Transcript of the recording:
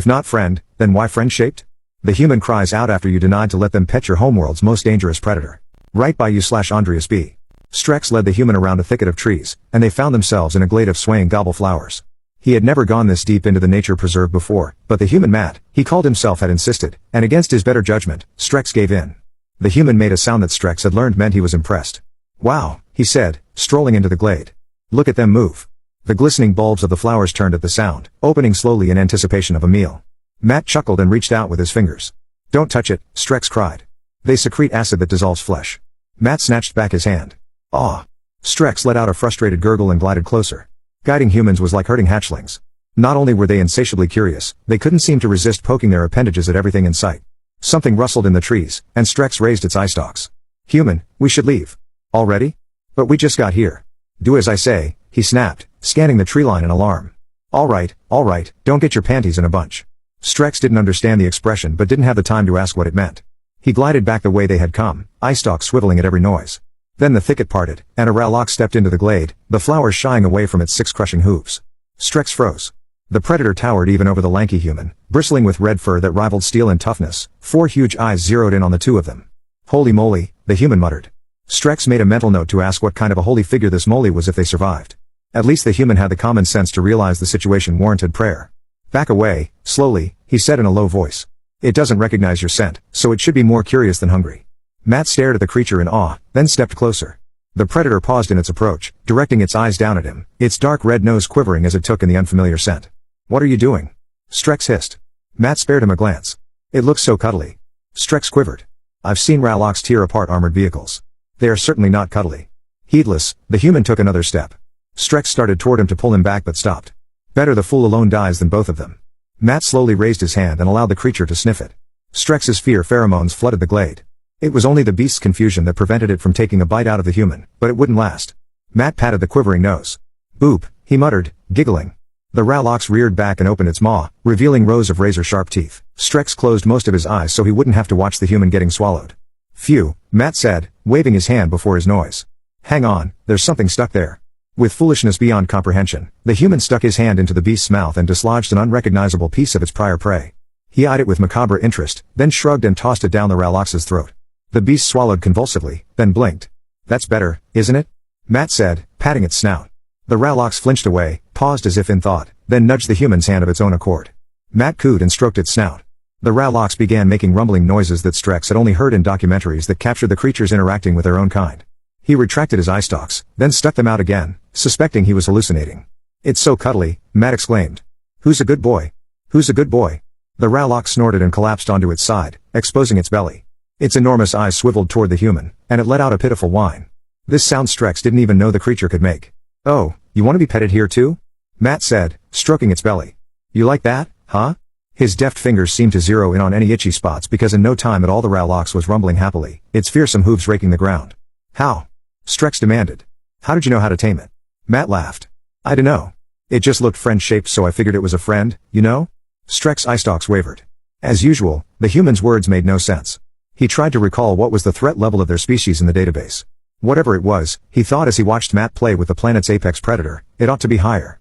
If not friend, then why friend-shaped? The human cries out after you denied to let them pet your homeworld's most dangerous predator. Right by you/Andreas B. Strex led the human around a thicket of trees, and they found themselves in a glade of swaying gobble flowers. He had never gone this deep into the nature preserve before, but the human Matt, he called himself, had insisted, and against his better judgment, Strex gave in. The human made a sound that Strex had learned meant he was impressed. Wow, he said, strolling into the glade. Look at them move. The glistening bulbs of the flowers turned at the sound, opening slowly in anticipation of a meal. Matt chuckled and reached out with his fingers. Don't touch it, Strex cried. They secrete acid that dissolves flesh. Matt snatched back his hand. Ah. Strex let out a frustrated gurgle and glided closer. Guiding humans was like herding hatchlings. Not only were they insatiably curious, they couldn't seem to resist poking their appendages at everything in sight. Something rustled in the trees, and Strex raised its eye stalks. Human, we should leave. Already? But we just got here. Do as I say, he snapped, scanning the tree line in alarm. All right, don't get your panties in a bunch. Strex didn't understand the expression but didn't have the time to ask what it meant. He glided back the way they had come, eye stalks swiveling at every noise. Then the thicket parted, and a Ralox stepped into the glade, the flowers shying away from its 6 crushing hooves. Strex froze. The predator towered even over the lanky human, bristling with red fur that rivaled steel in toughness. 4 huge eyes zeroed in on the two of them. Holy moly, the human muttered. Strex made a mental note to ask what kind of a holy figure this moly was if they survived. At least the human had the common sense to realize the situation warranted prayer. Back away, slowly, he said in a low voice. It doesn't recognize your scent, so it should be more curious than hungry. Matt stared at the creature in awe, then stepped closer. The predator paused in its approach, directing its eyes down at him, its dark red nose quivering as it took in the unfamiliar scent. What are you doing? Strex hissed. Matt spared him a glance. It looks so cuddly. Strex quivered. I've seen Ralox tear apart armored vehicles. They are certainly not cuddly. Heedless, the human took another step. Strex started toward him to pull him back but stopped. Better the fool alone dies than both of them. Matt slowly raised his hand and allowed the creature to sniff it. Strex's fear pheromones flooded the glade. It was only the beast's confusion that prevented it from taking a bite out of the human, but it wouldn't last. Matt patted the quivering nose. Boop, he muttered, giggling. The Ralox reared back and opened its maw, revealing rows of razor-sharp teeth. Strex closed most of his eyes so he wouldn't have to watch the human getting swallowed. Phew, Matt said, waving his hand before his noise. Hang on, there's something stuck there. With foolishness beyond comprehension, the human stuck his hand into the beast's mouth and dislodged an unrecognizable piece of its prior prey. He eyed it with macabre interest, then shrugged and tossed it down the Ralox's throat. The beast swallowed convulsively, then blinked. That's better, isn't it? Matt said, patting its snout. The Ralox flinched away, paused as if in thought, then nudged the human's hand of its own accord. Matt cooed and stroked its snout. The Ralox began making rumbling noises that Strex had only heard in documentaries that captured the creatures interacting with their own kind. He retracted his eye stalks, then stuck them out again, suspecting he was hallucinating. It's so cuddly, Matt exclaimed. Who's a good boy? Who's a good boy? The Ralox snorted and collapsed onto its side, exposing its belly. Its enormous eyes swiveled toward the human, and it let out a pitiful whine. This sound Strex didn't even know the creature could make. Oh, you want to be petted here too? Matt said, stroking its belly. You like that, huh? His deft fingers seemed to zero in on any itchy spots because in no time at all the Ralox was rumbling happily, its fearsome hooves raking the ground. How? Strex demanded. How did you know how to tame it? Matt laughed. I dunno. It just looked friend-shaped so I figured it was a friend, you know? Strex's eye stalks wavered. As usual, the human's words made no sense. He tried to recall what was the threat level of their species in the database. Whatever it was, he thought as he watched Matt play with the planet's apex predator, it ought to be higher.